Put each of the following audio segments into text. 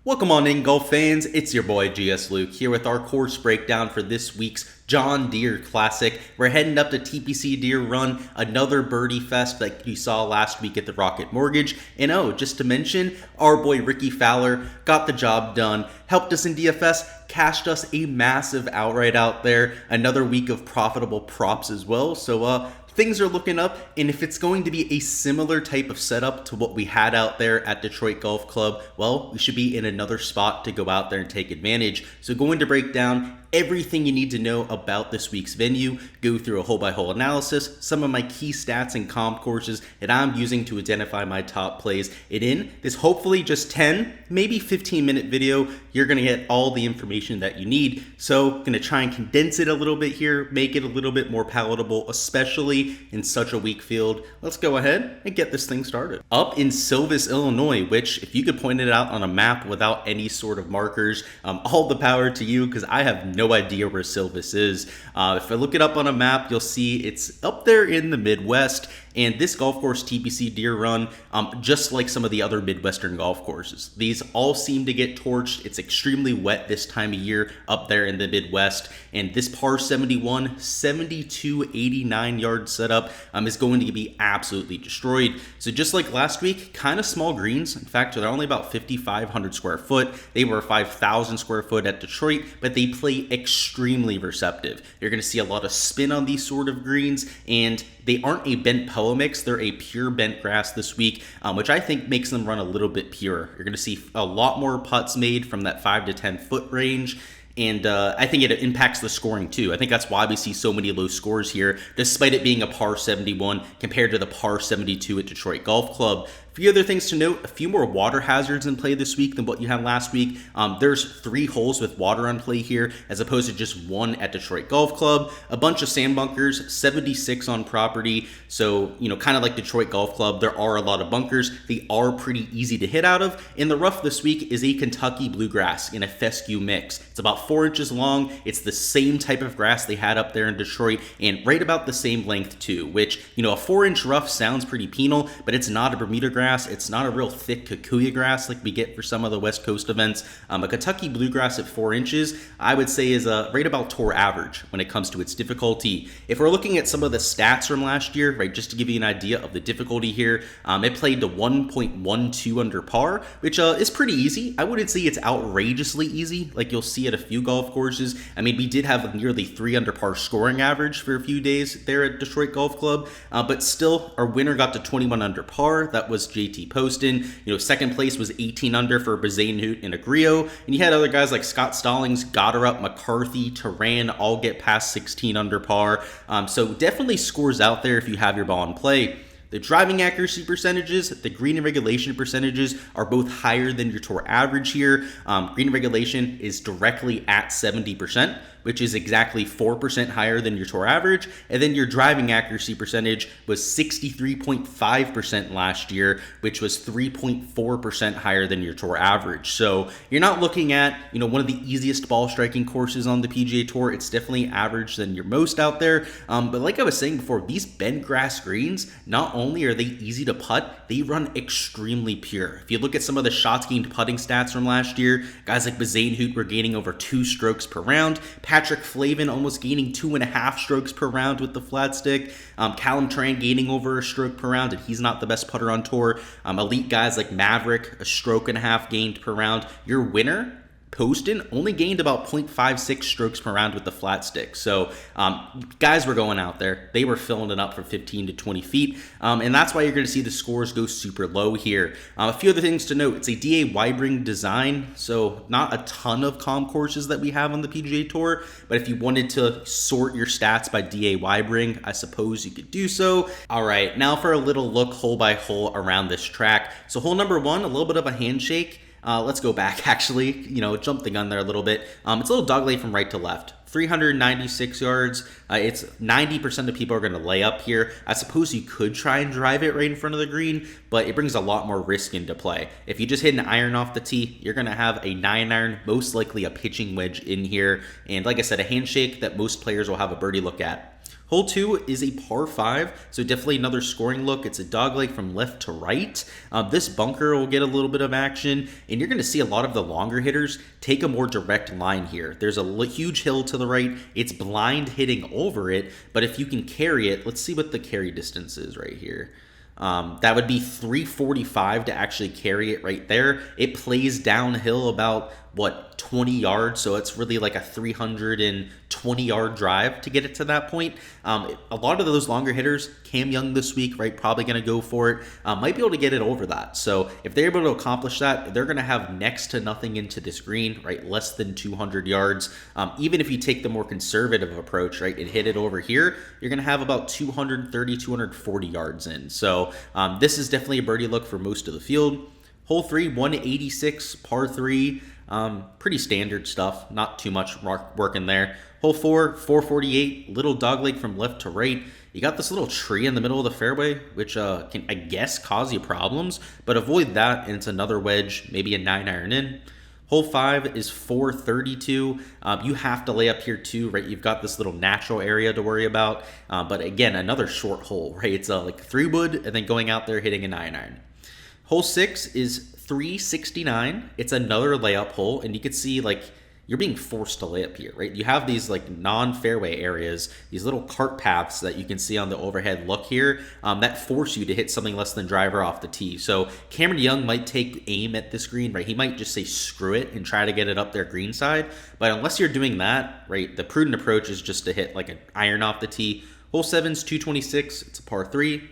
Welcome on in, golf fans. It's your boy Gsluke here with our course breakdown for this week's John Deere Classic. We're heading up to TPC Deere Run, another birdie fest like you saw last week at the Rocket Mortgage. And oh, just to mention, our boy Ricky Fowler got the job done, helped us in DFS, cashed us a massive outright out there. Another week of profitable props as well. So things are looking up, and if it's going to be a similar type of setup to what we had out there at Detroit Golf Club, well, we should be in another spot to go out there and take advantage. So going to break down everything you need to know about this week's venue, go through a hole-by-hole analysis, some of my key stats and comp courses that I'm using to identify my top plays. And in this hopefully just 10, maybe 15-minute video, you're going to get all the information that you need. So I'm going to try and condense it a little bit here, make it a little bit more palatable, especially in such a weak field. Let's go ahead and get this thing started. Up in Silvis, Illinois, which if you could point it out on a map without any sort of markers, all the power to you, because I have no idea where Silvis is. If I look it up on a map, you'll see it's up there in the Midwest. And this golf course, TPC Deere Run, just like some of the other Midwestern golf courses, these all seem to get torched. It's extremely wet this time of year up there in the Midwest. And this par 71, 7289 yard setup is going to be absolutely destroyed. So just like last week, kind of small greens. In fact, they're only about 5,500 square foot. They were 5,000 square foot at Detroit, but they play extremely receptive. You're going to see a lot of spin on these sort of greens, and they aren't a bent Poa mix. They're a pure bent grass this week, which I think makes them run a little bit purer. You're going to see a lot more putts made from that 5 to 10 foot range. And I think it impacts the scoring too. I think that's why we see so many low scores here, despite it being a par 71 compared to the par 72 at Detroit Golf Club. A few other things to note, a few more water hazards in play this week than what you had last week. There's 3 holes with water on play here, as opposed to just 1 at Detroit Golf Club. A bunch of sand bunkers, 76 on property. So, kind of like Detroit Golf Club, there are a lot of bunkers. They are pretty easy to hit out of. In the rough this week is a Kentucky bluegrass in a fescue mix. It's about 4 inches long. It's the same type of grass they had up there in Detroit, and right about the same length too, which, a 4-inch rough sounds pretty penal, but it's not a Bermuda grass. It's not a real thick Kikuyu grass like we get for some of the West Coast events. A Kentucky bluegrass at 4 inches, I would say, is right about tour average when it comes to its difficulty. If we're looking at some of the stats from last year, right, just to give you an idea of the difficulty here, it played to 1.12 under par, which is pretty easy. I wouldn't say it's outrageously easy like you'll see at a few golf courses. I mean, we did have nearly 3 under par scoring average for a few days there at Detroit Golf Club, but still, our winner got to 21 under par. That was JT Poston. Second place was 18 under for Bazane and Agrio, and you had other guys like Scott Stallings, Goddard, McCarthy, Turan all get past 16 under par. So definitely scores out there if you have your ball in play. The driving accuracy percentages, the green and regulation percentages are both higher than your tour average here. Green and regulation is directly at 70%, which is exactly 4% higher than your tour average. And then your driving accuracy percentage was 63.5% last year, which was 3.4% higher than your tour average. So you're not looking at, one of the easiest ball striking courses on the PGA Tour. It's definitely average than your most out there. But like I was saying before, these bent grass greens, not only are they easy to putt, they run extremely pure. If you look at some of the shots gained putting stats from last year, guys like Bazane were gaining over 2 strokes per round. Patrick Flavin almost gaining 2.5 strokes per round with the flat stick. Callum Tran gaining over a stroke per round, and he's not the best putter on tour. Elite guys like Maverick, 1.5 strokes gained per round. Your winner, Poston, only gained about 0.56 strokes per round with the flat stick. So guys were going out there. They were filling it up for 15 to 20 feet. And that's why you're going to see the scores go super low here. A few other things to note. It's a DA Weibring design, so not a ton of comp courses that we have on the PGA Tour. But if you wanted to sort your stats by DA Weibring, I suppose you could do so. All right, now for a little look hole by hole around this track. So hole number 1, a little bit of a handshake. Let's go back, actually, jump the gun there a little bit. It's a little dogleg from right to left. 396 yards. It's 90% of people are going to lay up here. I suppose you could try and drive it right in front of the green, but it brings a lot more risk into play. If you just hit an iron off the tee, you're going to have a 9-iron, most likely a pitching wedge in here. And like I said, a handshake that most players will have a birdie look at. Hole 2 is a par 5, so definitely another scoring look. It's a dogleg from left to right. This bunker will get a little bit of action, and you're going to see a lot of the longer hitters take a more direct line here. There's a huge hill to the right. It's blind hitting over it, but if you can carry it, let's see what the carry distance is right here. That would be 345 to actually carry it right there. It plays downhill about, 20 yards, so it's really like a 320-yard drive to get it to that point. A lot of those longer hitters, Cam Young this week, right, probably going to go for it, might be able to get it over that. So if they're able to accomplish that, they're going to have next to nothing into this green, right, less than 200 yards. Even if you take the more conservative approach, right, and hit it over here, you're going to have about 230, 240 yards in. So this is definitely a birdie look for most of the field. Hole 3, 186, par 3. Pretty standard stuff, not too much work in there. Hole 4, 448, little dogleg from left to right. You got this little tree in the middle of the fairway, which can, I guess, cause you problems, but avoid that, and it's another wedge, maybe a 9-iron in. Hole 5 is 432. You have to lay up here too, right? You've got this little natural area to worry about, but again, another short hole, right? It's like 3-wood, and then going out there hitting a 9-iron. Hole 6 is 369. It's another layup hole, and you can see like you're being forced to lay up here, right? You have these like non-fairway areas, these little cart paths that you can see on the overhead look here that force you to hit something less than driver off the tee. So Cameron Young might take aim at this green, right? He might just say screw it and try to get it up their green side. But unless you're doing that, right, the prudent approach is just to hit like an iron off the tee. Hole 7's 226. It's a par 3.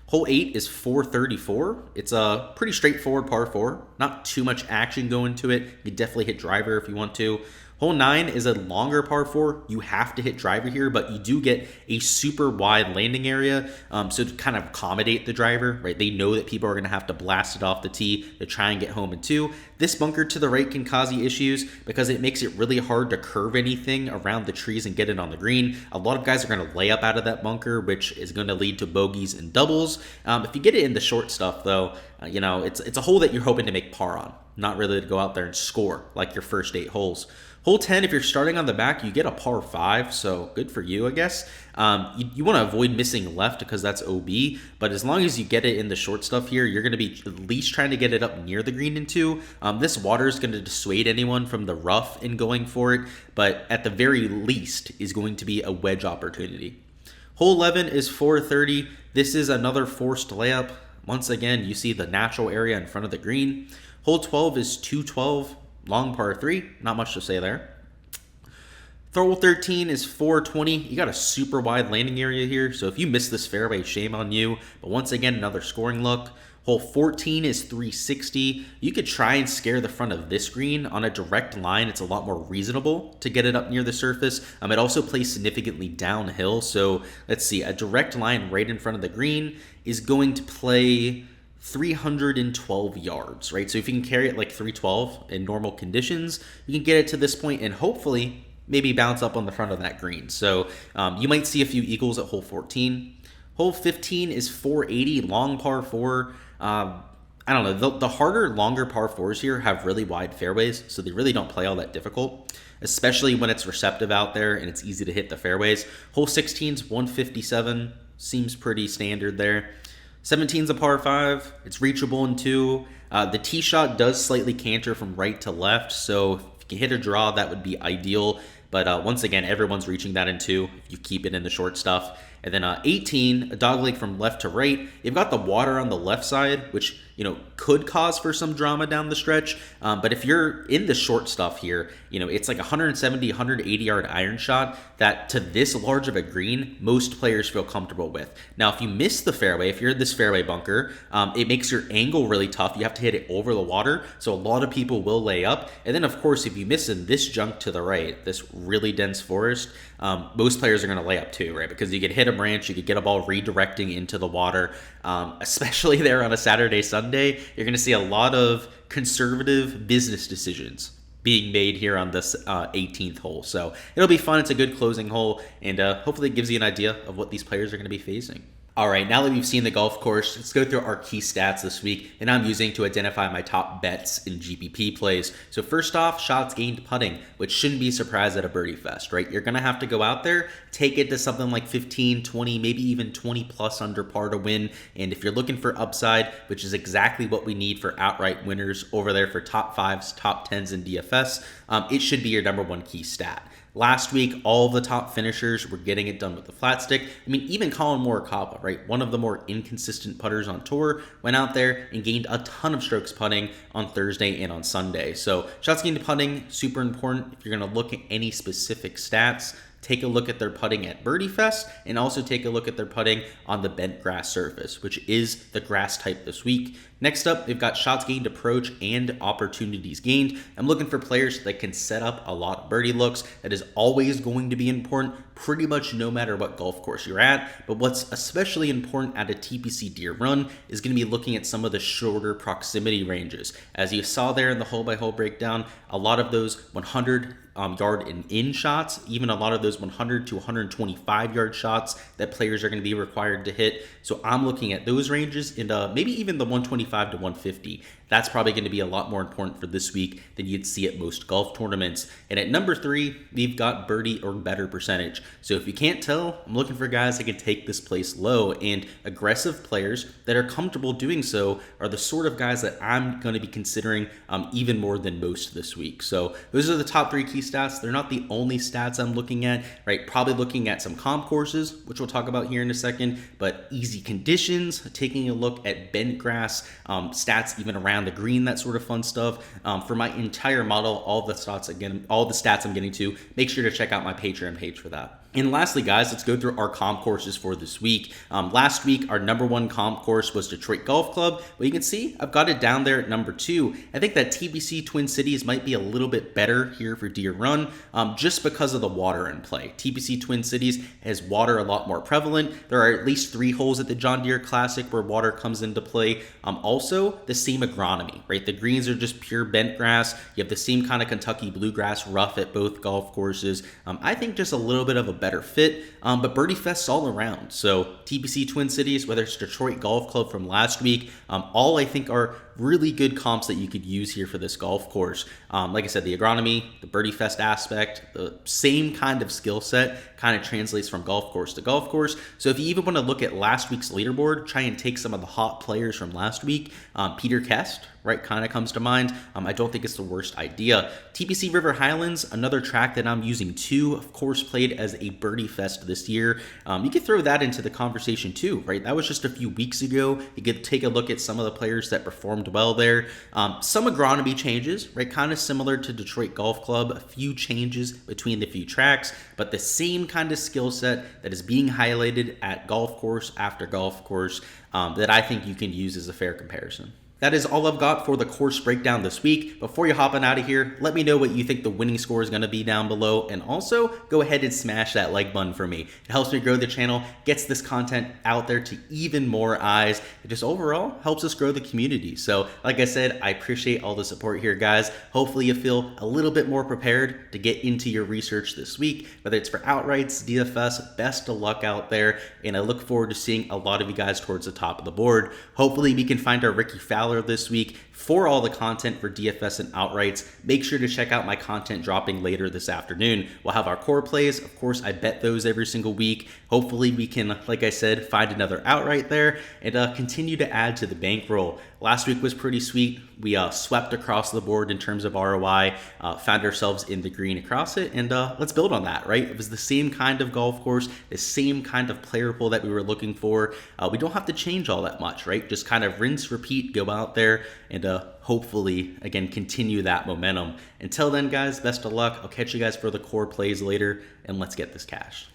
Hole 8 is 434. It's a pretty straightforward par 4. Not too much action going to it. You definitely hit driver if you want to. Hole 9 is a longer par 4. You have to hit driver here, but you do get a super wide landing area, so to kind of accommodate the driver, right? They know that people are going to have to blast it off the tee to try and get home in 2. This bunker to the right can cause you issues because it makes it really hard to curve anything around the trees and get it on the green. A lot of guys are going to lay up out of that bunker, which is going to lead to bogeys and doubles. If you get it in the short stuff, though, it's a hole that you're hoping to make par on, not really to go out there and score like your first 8 holes. Hole 10, if you're starting on the back, you get a par 5, so good for you, I guess. You want to avoid missing left because that's OB, but as long as you get it in the short stuff here, you're going to be at least trying to get it up near the green in 2. This water is going to dissuade anyone from the rough in going for it, but at the very least is going to be a wedge opportunity. Hole 11 is 430. This is another forced layup. Once again, you see the natural area in front of the green. Hole 12 is 212. Long par 3, not much to say there. Hole 13 is 420. You got a super wide landing area here, so if you miss this fairway, shame on you. But once again, another scoring look. Hole 14 is 360. You could try and scare the front of this green. On a direct line, it's a lot more reasonable to get it up near the surface. It also plays significantly downhill, so let's see. A direct line right in front of the green is going to play 312 yards, right? So if you can carry it like 312 in normal conditions, you can get it to this point and hopefully maybe bounce up on the front of that green. So you might see a few eagles at hole 14. Hole 15 is 480, long par 4. I don't know, the harder, longer par 4s here have really wide fairways, so they really don't play all that difficult, especially when it's receptive out there and it's easy to hit the fairways. Hole 16's 157, seems pretty standard there. 17's a par 5. It's reachable in 2. The tee shot does slightly canter from right to left, so if you can hit a draw, that would be ideal. But once again, everyone's reaching that in 2 if you keep it in the short stuff. And then 18, a dogleg from left to right. You've got the water on the left side, which could cause for some drama down the stretch. But if you're in the short stuff here, it's like 170, 180 yard iron shot that to this large of a green, most players feel comfortable with. Now, if you miss the fairway, if you're in this fairway bunker, it makes your angle really tough. You have to hit it over the water. So a lot of people will lay up. And then, of course, if you miss in this junk to the right, this really dense forest, most players are going to lay up too, right? Because you could hit a branch, you could get a ball redirecting into the water, especially there on a Saturday, Sunday. You're going to see a lot of conservative business decisions being made here on this 18th hole. So it'll be fun. It's a good closing hole, and hopefully it gives you an idea of what these players are going to be facing. All right, now that we've seen the golf course, let's go through our key stats this week that I'm using to identify my top bets in GPP plays. So first off, shots gained putting, which shouldn't be a surprise at a birdie fest, right? You're going to have to go out there, take it to something like 15, 20, maybe even 20 plus under par to win. And if you're looking for upside, which is exactly what we need for outright winners over there for top fives, top tens in DFS, it should be your number one key stat. Last week, all the top finishers were getting it done with the flat stick. I mean, even Colin Morikawa, right, one of the more inconsistent putters on tour, went out there and gained a ton of strokes putting on Thursday and on Sunday. So shots gained to putting, super important. If you're going to look at any specific stats, take a look at their putting at Birdie Fest and also take a look at their putting on the bent grass surface, which is the grass type this week. Next up, they've got shots gained approach and opportunities gained. I'm looking for players that can set up a lot of birdie looks. That is always going to be important, pretty much no matter what golf course you're at. But what's especially important at a TPC Deere Run is going to be looking at some of the shorter proximity ranges. As you saw there in the hole-by-hole breakdown, a lot of those 100 yard and in shots, even a lot of those 100 to 125 yard shots that players are going to be required to hit. So I'm looking at those ranges and maybe even the 125 to 150. That's probably going to be a lot more important for this week than you'd see at most golf tournaments. And at number 3, we've got birdie or better percentage. So if you can't tell, I'm looking for guys that can take this place low, and aggressive players that are comfortable doing so are the sort of guys that I'm going to be considering even more than most this week. So those are the top 3 key stats. They're not the only stats I'm looking at, right? Probably looking at some comp courses, which we'll talk about here in a second, but easy conditions, taking a look at bent grass, stats even around the green, that sort of fun stuff. For my entire model, all the stats I'm getting to, make sure to check out my Patreon page for that. And lastly, guys, let's go through our comp courses for this week. Last week, our number 1 comp course was Detroit Golf Club, but you can see I've got it down there at number 2. I think that TPC Twin Cities might be a little bit better here for Deere Run, just because of the water in play. TPC Twin Cities has water a lot more prevalent. There are at least 3 holes at the John Deere Classic where water comes into play. Also, the same agronomy, right? The greens are just pure bent grass. You have the same kind of Kentucky bluegrass rough at both golf courses. I think just a little bit of a better fit, but birdie fests all around. So TPC Twin Cities, whether it's Detroit Golf Club from last week, all I think are really good comps that you could use here for this golf course. Like I said, the agronomy, the birdie fest aspect, the same kind of skill set kind of translates from golf course to golf course. So if you even want to look at last week's leaderboard, try and take some of the hot players from last week, Peter Kest, right, kind of comes to mind. I don't think it's the worst idea. TPC River Highlands, another track that I'm using too, of course, played as a birdie fest this year. You could throw that into the conversation too, right? That was just a few weeks ago. You could take a look at some of the players that performed well there. Some agronomy changes, right? Kind of similar to Detroit Golf Club, a few changes between the few tracks, but the same kind of skill set that is being highlighted at golf course after golf course that I think you can use as a fair comparison. That is all I've got for the course breakdown this week. Before you hopping out of here, let me know what you think the winning score is going to be down below, and also go ahead and smash that like button for me. It helps me grow the channel, gets this content out there to even more eyes. It just overall helps us grow the community. So like I said, I appreciate all the support here, guys. Hopefully you feel a little bit more prepared to get into your research this week, whether it's for outrights, DFS, best of luck out there. And I look forward to seeing a lot of you guys towards the top of the board. Hopefully we can find our Ricky Fowler this week. For all the content for DFS and outrights, make sure to check out my content dropping later this afternoon. We'll have our core plays. Of course, I bet those every single week. Hopefully we can, like I said, find another outright there and continue to add to the bankroll. Last week was pretty sweet. We swept across the board in terms of ROI, found ourselves in the green across it, and let's build on that, right? It was the same kind of golf course, the same kind of player pool that we were looking for. We don't have to change all that much, right? Just kind of rinse, repeat, go out there, and hopefully, again, continue that momentum. Until then, guys, best of luck. I'll catch you guys for the core plays later, and let's get this cash.